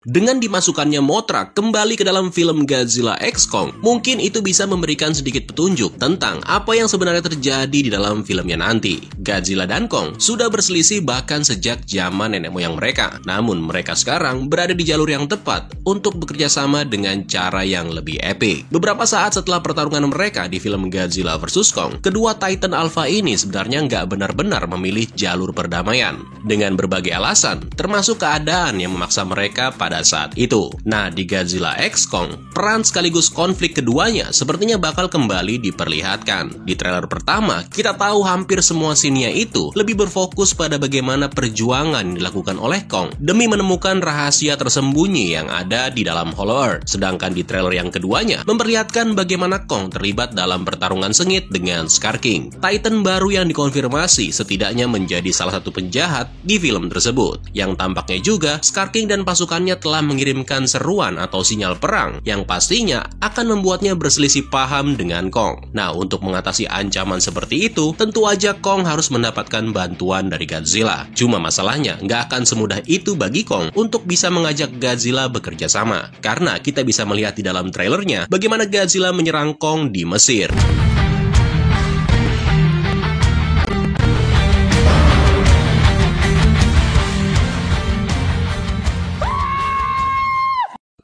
Dengan dimasukkannya Mothra kembali ke dalam film Godzilla x Kong, mungkin itu bisa memberikan sedikit petunjuk tentang apa yang sebenarnya terjadi di dalam filmnya nanti. Godzilla dan Kong sudah berselisih bahkan sejak zaman nenek moyang mereka. Namun mereka sekarang berada di jalur yang tepat untuk bekerja sama dengan cara yang lebih epic. Beberapa saat setelah pertarungan mereka di film Godzilla vs Kong, kedua Titan Alpha ini sebenarnya nggak benar-benar memilih jalur perdamaian. Dengan berbagai alasan, termasuk keadaan yang memaksa mereka pada saat itu. Nah, di Godzilla x Kong, peran sekaligus konflik keduanya sepertinya bakal kembali diperlihatkan. Di trailer pertama, kita tahu hampir semua scene-nya itu lebih berfokus pada bagaimana perjuangan yang dilakukan oleh Kong demi menemukan rahasia tersembunyi yang ada di dalam Hollow Earth. Sedangkan di trailer yang keduanya, memperlihatkan bagaimana Kong terlibat dalam pertarungan sengit dengan Scar King, Titan baru yang dikonfirmasi setidaknya menjadi salah satu penjahat di film tersebut. Yang tampaknya juga, Scar King dan pasukannya telah mengirimkan seruan atau sinyal perang yang pastinya akan membuatnya berselisih paham dengan Kong. Nah, untuk mengatasi ancaman seperti itu, tentu aja Kong harus mendapatkan bantuan dari Godzilla. Cuma masalahnya, nggak akan semudah itu bagi Kong untuk bisa mengajak Godzilla bekerja sama. Karena kita bisa melihat di dalam trailernya bagaimana Godzilla menyerang Kong di Mesir.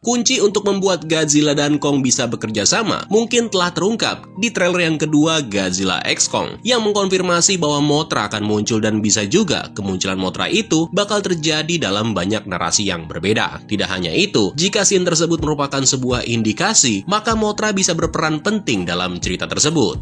Kunci untuk membuat Godzilla dan Kong bisa bekerja sama mungkin telah terungkap di trailer yang kedua Godzilla x Kong yang mengkonfirmasi bahwa Mothra akan muncul dan bisa juga kemunculan Mothra itu bakal terjadi dalam banyak narasi yang berbeda. Tidak hanya itu, jika scene tersebut merupakan sebuah indikasi, maka Mothra bisa berperan penting dalam cerita tersebut.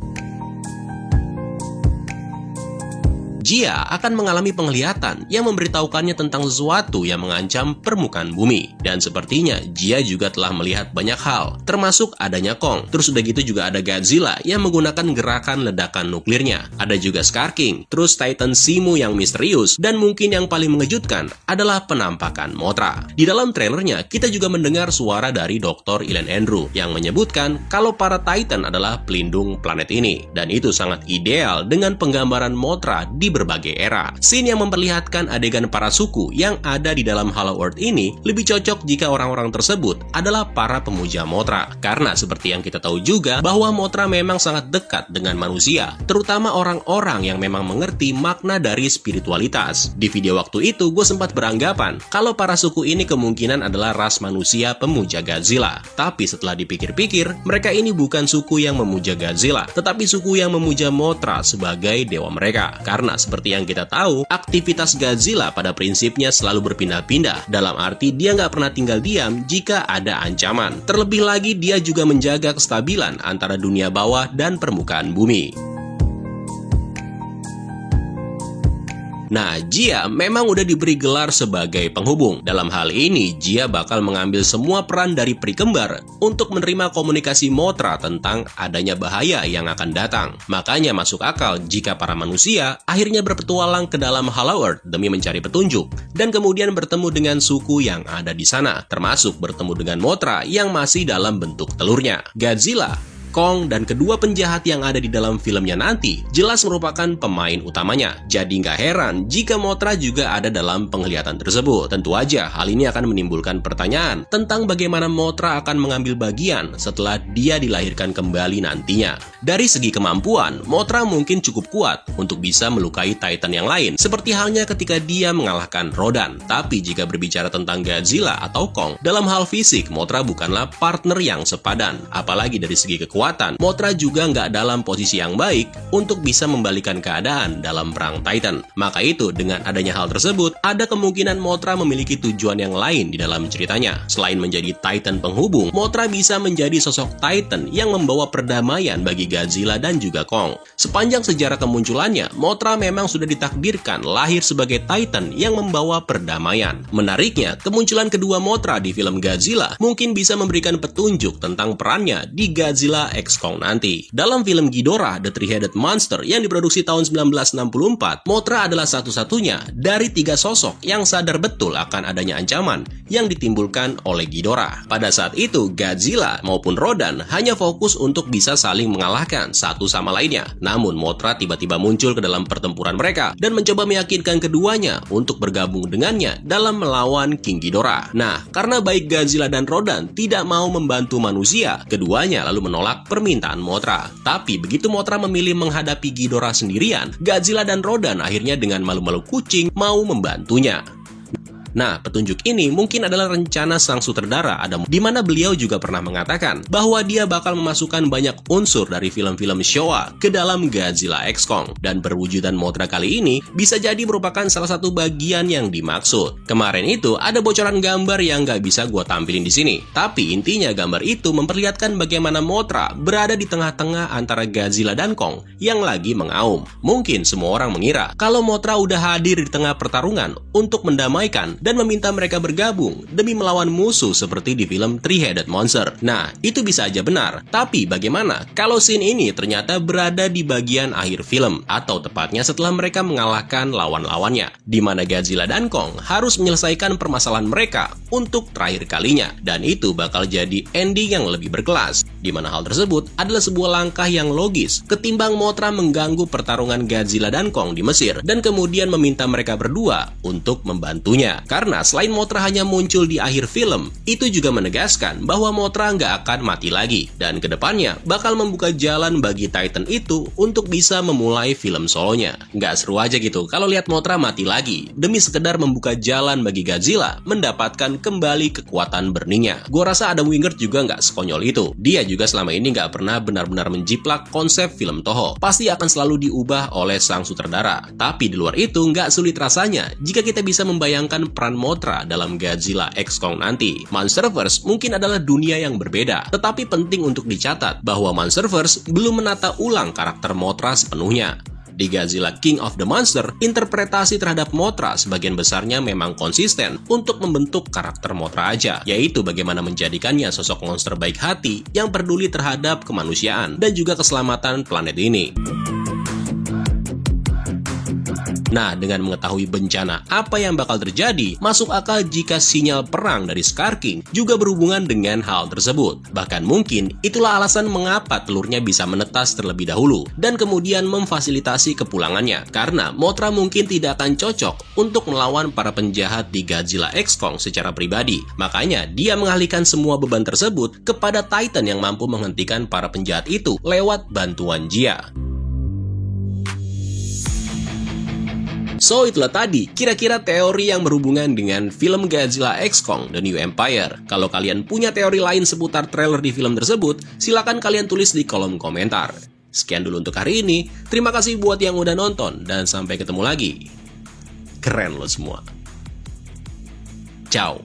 Jia akan mengalami penglihatan yang memberitahukannya tentang sesuatu yang mengancam permukaan bumi. Dan sepertinya Jia juga telah melihat banyak hal, termasuk adanya Kong. Terus udah gitu juga ada Godzilla yang menggunakan gerakan ledakan nuklirnya. Ada juga Scar King, terus Titan Simu yang misterius, dan mungkin yang paling mengejutkan adalah penampakan Mothra. Di dalam trailernya, kita juga mendengar suara dari Dr. Ilan Andrew yang menyebutkan kalau para Titan adalah pelindung planet ini. Dan itu sangat ideal dengan penggambaran Mothra di berbagai era. Scene yang memperlihatkan adegan para suku yang ada di dalam Hollow Earth ini lebih cocok jika orang-orang tersebut adalah para pemuja Mothra. Karena seperti yang kita tahu juga bahwa Mothra memang sangat dekat dengan manusia, terutama orang-orang yang memang mengerti makna dari spiritualitas. Di video waktu itu gue sempat beranggapan kalau para suku ini kemungkinan adalah ras manusia pemuja Godzilla. Tapi setelah dipikir-pikir, mereka ini bukan suku yang memuja Godzilla, tetapi suku yang memuja Mothra sebagai dewa mereka. Karena seperti yang kita tahu, aktivitas Godzilla pada prinsipnya selalu berpindah-pindah. Dalam arti dia nggak pernah tinggal diam jika ada ancaman. Terlebih lagi dia juga menjaga kestabilan antara dunia bawah dan permukaan bumi. Nah, Jia memang udah diberi gelar sebagai penghubung. Dalam hal ini, Jia bakal mengambil semua peran dari peri kembar untuk menerima komunikasi Mothra tentang adanya bahaya yang akan datang. Makanya masuk akal jika para manusia akhirnya berpetualang ke dalam Hollow Earth demi mencari petunjuk, dan kemudian bertemu dengan suku yang ada di sana, termasuk bertemu dengan Mothra yang masih dalam bentuk telurnya. Godzilla, Kong, dan kedua penjahat yang ada di dalam filmnya nanti jelas merupakan pemain utamanya. Jadi nggak heran jika Mothra juga ada dalam penglihatan tersebut. Tentu aja hal ini akan menimbulkan pertanyaan tentang bagaimana Mothra akan mengambil bagian setelah dia dilahirkan kembali nantinya. Dari segi kemampuan, Mothra mungkin cukup kuat untuk bisa melukai Titan yang lain, seperti halnya ketika dia mengalahkan Rodan. Tapi jika berbicara tentang Godzilla atau Kong, dalam hal fisik, Mothra bukanlah partner yang sepadan. Apalagi dari segi kekuatan, Mothra juga nggak dalam posisi yang baik untuk bisa membalikan keadaan dalam perang Titan. Maka itu, dengan adanya hal tersebut, ada kemungkinan Mothra memiliki tujuan yang lain di dalam ceritanya. Selain menjadi Titan penghubung, Mothra bisa menjadi sosok Titan yang membawa perdamaian bagi Godzilla dan juga Kong. Sepanjang sejarah kemunculannya, Mothra memang sudah ditakdirkan lahir sebagai Titan yang membawa perdamaian. Menariknya, kemunculan kedua Mothra di film Godzilla mungkin bisa memberikan petunjuk tentang perannya di Godzilla x Kong nanti. Dalam film Ghidorah, The Three-Headed Monster yang diproduksi tahun 1964, Mothra adalah satu-satunya dari 3 sosok yang sadar betul akan adanya ancaman yang ditimbulkan oleh Ghidorah. Pada saat itu, Godzilla maupun Rodan hanya fokus untuk bisa saling mengalahkan mengalahkan satu sama lainnya. Namun Mothra tiba-tiba muncul ke dalam pertempuran mereka dan mencoba meyakinkan keduanya untuk bergabung dengannya dalam melawan King Ghidorah. Nah, karena baik Godzilla dan Rodan tidak mau membantu manusia, keduanya lalu menolak permintaan Mothra. Tapi begitu Mothra memilih menghadapi Ghidorah sendirian, Godzilla dan Rodan akhirnya dengan malu-malu kucing mau membantunya. Nah, petunjuk ini mungkin adalah rencana sang sutradara Adam, di mana beliau juga pernah mengatakan bahwa dia bakal memasukkan banyak unsur dari film-film Showa ke dalam Godzilla X Kong. Dan perwujudan Mothra kali ini bisa jadi merupakan salah satu bagian yang dimaksud. Kemarin itu ada bocoran gambar yang nggak bisa gua tampilin di sini. Tapi intinya gambar itu memperlihatkan bagaimana Mothra berada di tengah-tengah antara Godzilla dan Kong yang lagi mengaum. Mungkin semua orang mengira kalau Mothra udah hadir di tengah pertarungan untuk mendamaikan dan meminta mereka bergabung demi melawan musuh seperti di film Three-Headed Monster. Nah, itu bisa aja benar. Tapi bagaimana kalau scene ini ternyata berada di bagian akhir film, atau tepatnya setelah mereka mengalahkan lawan-lawannya, di mana Godzilla dan Kong harus menyelesaikan permasalahan mereka untuk terakhir kalinya, dan itu bakal jadi ending yang lebih berkelas, di mana hal tersebut adalah sebuah langkah yang logis ketimbang Mothra mengganggu pertarungan Godzilla dan Kong di Mesir dan kemudian meminta mereka berdua untuk membantunya. Karena selain Mothra hanya muncul di akhir film, itu juga menegaskan bahwa Mothra nggak akan mati lagi, dan kedepannya bakal membuka jalan bagi Titan itu untuk bisa memulai film solonya. Nggak seru aja gitu kalau lihat Mothra mati lagi, demi sekedar membuka jalan bagi Godzilla mendapatkan kembali kekuatan burningnya. Gua rasa Adam Wingard juga nggak sekonyol itu. Dia juga selama ini nggak pernah benar-benar menjiplak konsep film Toho. Pasti akan selalu diubah oleh sang sutradara. Tapi di luar itu nggak sulit rasanya jika kita bisa membayangkan peran Mothra dalam Godzilla X Kong nanti. Monsterverse mungkin adalah dunia yang berbeda, tetapi penting untuk dicatat bahwa Monsterverse belum menata ulang karakter Mothra sepenuhnya. Di Godzilla King of the Monster, interpretasi terhadap Mothra sebagian besarnya memang konsisten untuk membentuk karakter Mothra aja, yaitu bagaimana menjadikannya sosok monster baik hati yang peduli terhadap kemanusiaan dan juga keselamatan planet ini. Nah, dengan mengetahui bencana apa yang bakal terjadi, masuk akal jika sinyal perang dari Scar King juga berhubungan dengan hal tersebut. Bahkan mungkin itulah alasan mengapa telurnya bisa menetas terlebih dahulu dan kemudian memfasilitasi kepulangannya, karena Mothra mungkin tidak akan cocok untuk melawan para penjahat di Godzilla X Kong secara pribadi. Makanya dia mengalihkan semua beban tersebut kepada Titan yang mampu menghentikan para penjahat itu lewat bantuan Jia. So, itulah tadi kira-kira teori yang berhubungan dengan film Godzilla X Kong The New Empire. Kalau kalian punya teori lain seputar trailer di film tersebut, silakan kalian tulis di kolom komentar. Sekian dulu untuk hari ini. Terima kasih buat yang udah nonton, dan sampai ketemu lagi. Keren lo semua. Ciao.